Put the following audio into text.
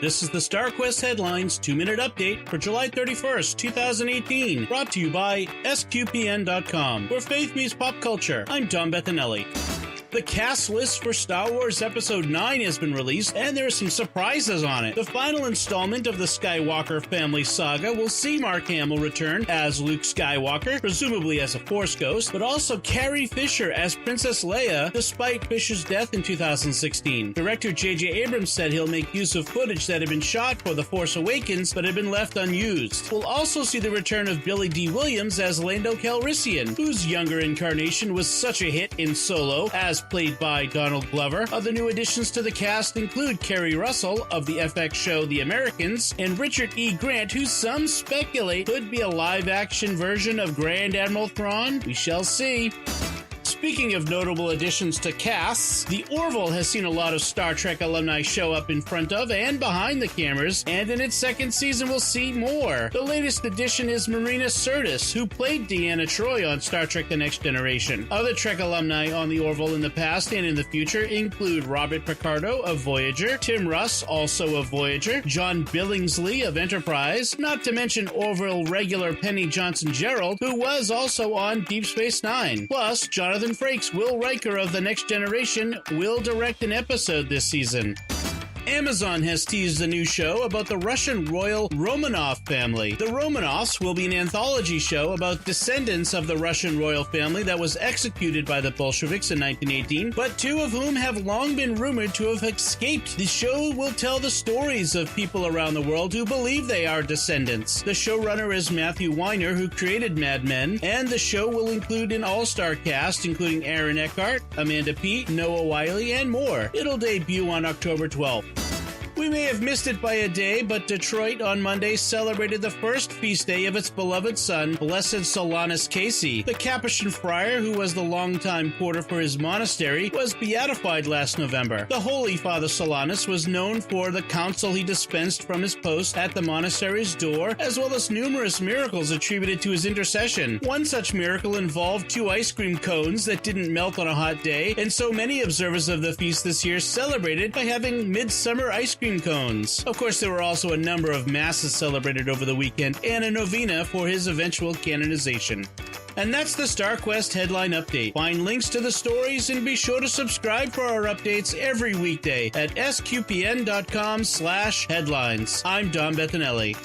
This is the StarQuest Headlines 2-Minute Update for July 31st, 2018, brought to you by SQPN.com, where faith meets pop culture. I'm Don Bettinelli. The cast list for Star Wars Episode 9 has been released, and there are some surprises on it. The final installment of the Skywalker family saga will see Mark Hamill return as Luke Skywalker, presumably as a Force ghost, but also Carrie Fisher as Princess Leia, despite Fisher's death in 2016. Director J.J. Abrams said he'll make use of footage that had been shot for The Force Awakens, but had been left unused. We'll also see the return of Billy D. Williams as Lando Calrissian, whose younger incarnation was such a hit in Solo, as played by Donald Glover. Other new additions to the cast include Kerry Russell of the FX show The Americans, and Richard E. Grant, who some speculate could be a live-action version of Grand Admiral Thrawn. We shall see. Speaking of notable additions to casts, the Orville has seen a lot of Star Trek alumni show up in front of and behind the cameras, and in its second season we'll see more. The latest addition is Marina Sirtis, who played Deanna Troi on Star Trek The Next Generation. Other Trek alumni on the Orville in the past and in the future include Robert Picardo of Voyager, Tim Russ, also of Voyager, John Billingsley of Enterprise, not to mention Orville regular Penny Johnson-Gerald, who was also on Deep Space Nine. Plus, Jonathan Frakes, Will Riker of The Next Generation, will direct an episode this season. Amazon has teased a new show about the Russian royal Romanov family. The Romanovs will be an anthology show about descendants of the Russian royal family that was executed by the Bolsheviks in 1918, but two of whom have long been rumored to have escaped. The show will tell the stories of people around the world who believe they are descendants. The showrunner is Matthew Weiner, who created Mad Men, and the show will include an all-star cast including Aaron Eckhart, Amanda Peet, Noah Wyle, and more. It'll debut on October 12th. We may have missed it by a day, but Detroit on Monday celebrated the first feast day of its beloved son, Blessed Solanus Casey. The Capuchin friar, who was the longtime porter for his monastery, was beatified last November. The Holy Father Solanus was known for the counsel he dispensed from his post at the monastery's door, as well as numerous miracles attributed to his intercession. One such miracle involved 2 ice cream cones that didn't melt on a hot day, and so many observers of the feast this year celebrated by having midsummer ice cream cones. Of course, there were also a number of masses celebrated over the weekend and a novena for his eventual canonization. And that's the StarQuest Headline Update. Find links to the stories and be sure to subscribe for our updates every weekday at sqpn.com/headlines. I'm Don Bettinelli.